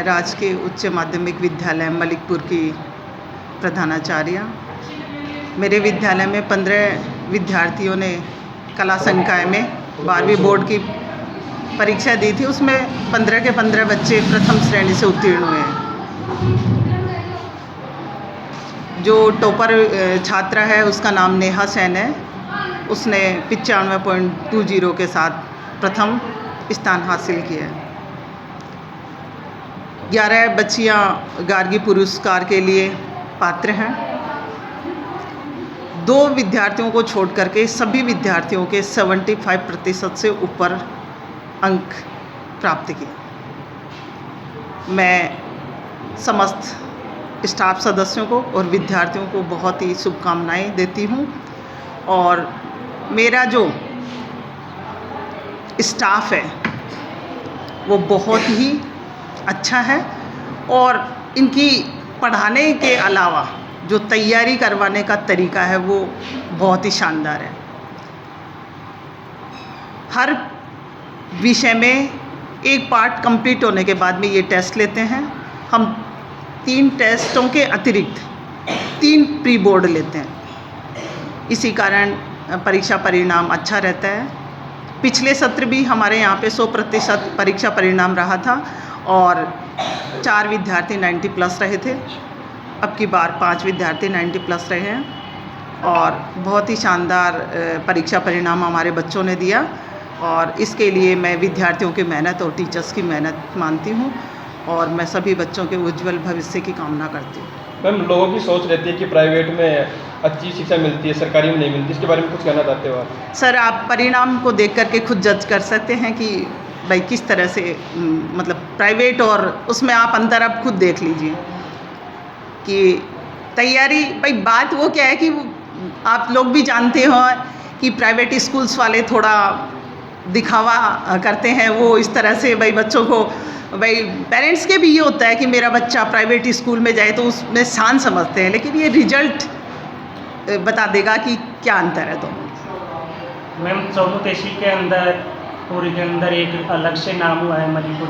राजकीय उच्च माध्यमिक विद्यालय मलिकपुर की प्रधानाचार्य। मेरे विद्यालय में 15 विद्यार्थियों ने कला संकाय में 12वीं बोर्ड की परीक्षा दी थी। उसमें 15 के 15 बच्चे प्रथम श्रेणी से उत्तीर्ण हुए हैं। जो टॉपर छात्रा है उसका नाम नेहा सेन है। उसने 95.20 के साथ प्रथम स्थान हासिल किया है। 11 बच्चियां गार्गी पुरस्कार के लिए पात्र हैं। 2 विद्यार्थियों को छोड़ करके सभी विद्यार्थियों के 75% से ऊपर अंक प्राप्त किए। मैं समस्त स्टाफ सदस्यों को और विद्यार्थियों को बहुत ही शुभकामनाएं देती हूं। और मेरा जो स्टाफ है वो बहुत ही अच्छा है और इनकी पढ़ाने के अलावा जो तैयारी करवाने का तरीका है वो बहुत ही शानदार है। हर विषय में एक पार्ट कंप्लीट होने के बाद में ये टेस्ट लेते हैं। हम 3 टेस्टों के अतिरिक्त 3 प्री बोर्ड लेते हैं। इसी कारण परीक्षा परिणाम अच्छा रहता है। पिछले सत्र भी हमारे यहाँ पे 100% परीक्षा परिणाम रहा था और 4 विद्यार्थी 90+ रहे थे। अब की बार 5 विद्यार्थी 90+ रहे हैं और बहुत ही शानदार परीक्षा परिणाम हमारे बच्चों ने दिया। और इसके लिए मैं विद्यार्थियों की मेहनत और टीचर्स की मेहनत मानती हूँ और मैं सभी बच्चों के उज्जवल भविष्य की कामना करती हूँ। मैम, लोगों की सोच रहती है कि प्राइवेट में अच्छी शिक्षा मिलती है, सरकारी में नहीं मिलती। इसके बारे में कुछ कहना चाहते हो आप? सर, आप परिणाम को देख करके खुद जज कर सकते हैं कि भाई किस तरह से मतलब प्राइवेट और उसमें आप अंतर आप खुद देख लीजिए कि तैयारी। भाई बात वो क्या है कि आप लोग भी जानते हो कि प्राइवेट स्कूल्स वाले थोड़ा दिखावा करते हैं। वो इस तरह से भाई बच्चों को, भाई पेरेंट्स के भी ये होता है कि मेरा बच्चा प्राइवेट स्कूल में जाए तो उसमें शान समझते हैं, लेकिन ये रिजल्ट बता देगा कि क्या अंतर है। तो मैम, चौमुतेशी के अंदर पूरी के अंदर एक अलग से नाम हुआ है मलिकपुर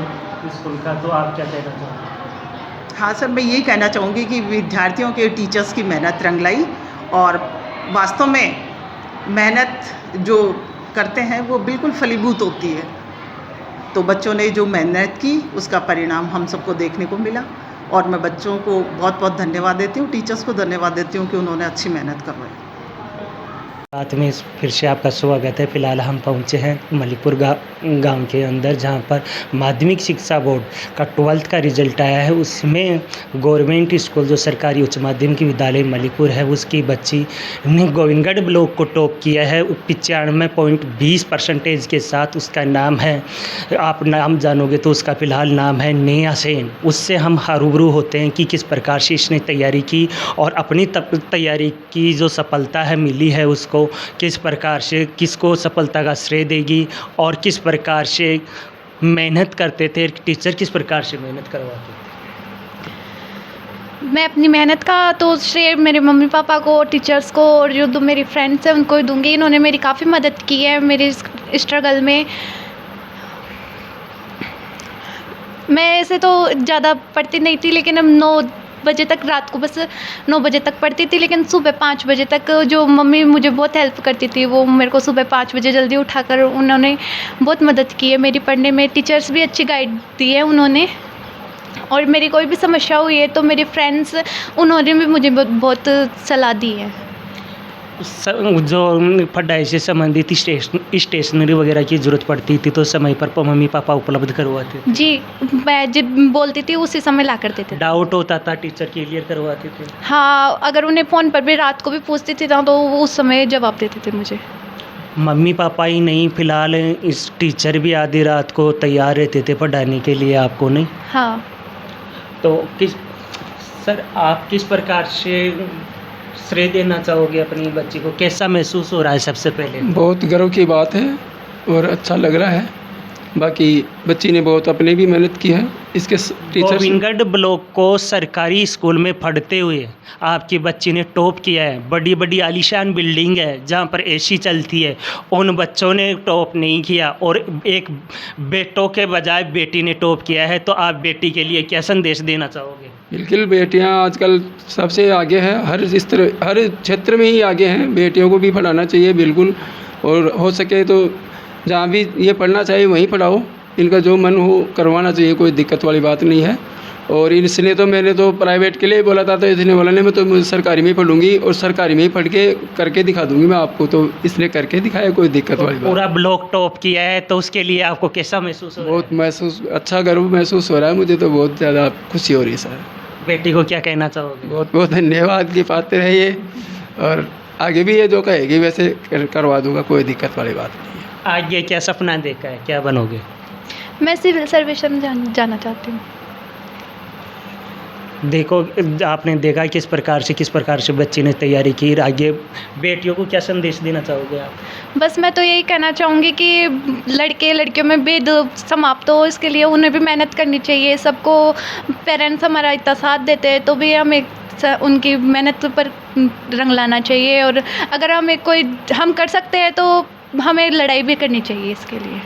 स्कूल का, तो आप क्या कहना चाहोगे? हाँ सर, मैं यही कहना चाहूँगी कि विद्यार्थियों के टीचर्स की मेहनत रंग लाई और वास्तव में मेहनत जो करते हैं वो बिल्कुल फलीभूत होती है। तो बच्चों ने जो मेहनत की उसका परिणाम हम सबको देखने को मिला और मैं बच्चों को बहुत बहुत धन्यवाद देती हूँ, टीचर्स को धन्यवाद देती हूँ कि उन्होंने अच्छी मेहनत करवाई। रात में फिर से आपका स्वागत है। फ़िलहाल हम पहुंचे हैं मलिकपुर गांव के अंदर, जहां पर माध्यमिक शिक्षा बोर्ड का 12th का रिजल्ट आया है। उसमें गवर्नमेंट स्कूल जो सरकारी उच्च माध्यमिक विद्यालय मलिकपुर है उसकी बच्ची ने गोविंदगढ़ ब्लॉक को टॉप किया है 95.20% के साथ। उसका नाम है, आप नाम जानोगे तो उसका फ़िलहाल नाम है नेहा सेन। उससे हम रूबरू होते हैं कि किस प्रकार से इसने तैयारी की और अपनी तैयारी की जो सफलता है मिली है उसको किस प्रकार से, किसको सफलता का श्रेय देगी और किस प्रकार से मेहनत करते थे, टीचर किस प्रकार से मेहनत करवाते थे। मैं अपनी मेहनत का तो श्रेय मेरे मम्मी पापा को, टीचर्स को और जो 2 मेरी फ्रेंड्स हैं उनको ही दूंगी। इन्होंने मेरी काफ़ी मदद की है मेरे स्ट्रगल में। मैं ऐसे तो ज़्यादा पढ़ती नहीं थी, लेकिन अब 9 बजे तक, रात को बस 9 बजे तक पढ़ती थी, लेकिन सुबह 5 बजे तक जो मम्मी मुझे बहुत हेल्प करती थी वो मेरे को सुबह 5 बजे जल्दी उठाकर उन्होंने बहुत मदद की है मेरी पढ़ने में। टीचर्स भी अच्छी गाइड दी है उन्होंने। और मेरी कोई भी समस्या हुई है तो मेरे फ्रेंड्स उन्होंने भी मुझे बहुत सलाह दी है। जो पढ़ाई से संबंधित स्टेशनरी वगैरह की ज़रूरत पड़ती थी तो समय पर मम्मी पापा उपलब्ध करवाते थे? जी, मैं जब बोलती थी उसी समय ला कर देते थे। डाउट होता था टीचर क्लियर करवाते थे? हाँ, अगर उन्हें फ़ोन पर भी रात को भी पूछती थी ना तो वो उस समय जवाब देते थे मुझे। मम्मी पापा ही नहीं, फिलहाल इस टीचर भी आधी रात को तैयार रहते थे पढ़ाने के लिए आपको, नहीं? हाँ। तो सर आप किस प्रकार से श्रेय देना चाहोगे अपनी बच्ची को? कैसा महसूस हो रहा है सबसे पहले? बहुत गर्व की बात है और अच्छा लग रहा है। बाकी बच्ची ने बहुत अपनी भी मेहनत की है इसके टीचर्स। गोविंदगढ़ ब्लॉक को सरकारी स्कूल में पढ़ते हुए आपकी बच्ची ने टॉप किया है। बड़ी बड़ी आलीशान बिल्डिंग है जहाँ पर एसी चलती है, उन बच्चों ने टॉप नहीं किया और एक बेटों के बजाय बेटी ने टॉप किया है। तो आप बेटी के लिए क्या संदेश देना चाहोगे? बिल्कुल, बेटियां आजकल सबसे आगे हैं, हर क्षेत्र में ही आगे हैं। बेटियों को भी पढ़ाना चाहिए बिल्कुल, और हो सके तो जहाँ भी ये पढ़ना चाहिए वहीं पढ़ाओ। इनका जो मन हो करवाना चाहिए, कोई दिक्कत वाली बात नहीं है। और इसने तो मैंने तो प्राइवेट के लिए बोला था, तो इसने बोला नहीं मैं तो सरकारी में ही पढ़ूंगी और सरकारी में ही पढ़ के करके दिखा दूंगी मैं आपको। तो इसने करके दिखाया, कोई दिक्कत वाली बात। पूरा ब्लॉक टॉप किया है, तो उसके लिए आपको कैसा महसूस हो रहा है? बहुत अच्छा गर्व महसूस हो रहा है मुझे, तो बहुत ज़्यादा खुशी हो रही है सर। बेटी को क्या कहना चाहोगे? बहुत बहुत धन्यवाद की पात्र है ये, और आगे भी ये जो कहेगी वैसे करवा दूंगा, कोई दिक्कत वाली बात नहीं है। आगे क्या सपना देखा है, क्या बनोगे? मैं सिविल सर्विस में जाना चाहती हूँ। देखो, आपने देखा किस प्रकार से बच्ची ने तैयारी की। आगे बेटियों को क्या संदेश देना चाहोगे आप? बस मैं तो यही कहना चाहूँगी कि लड़के लड़कियों में भेद समाप्त हो, इसके लिए उन्हें भी मेहनत करनी चाहिए। सबको पेरेंट्स हमारा इतना साथ देते हैं तो भी हमें उनकी मेहनत पर रंग लाना चाहिए, और अगर हम कर सकते हैं तो हमें लड़ाई भी करनी चाहिए इसके लिए।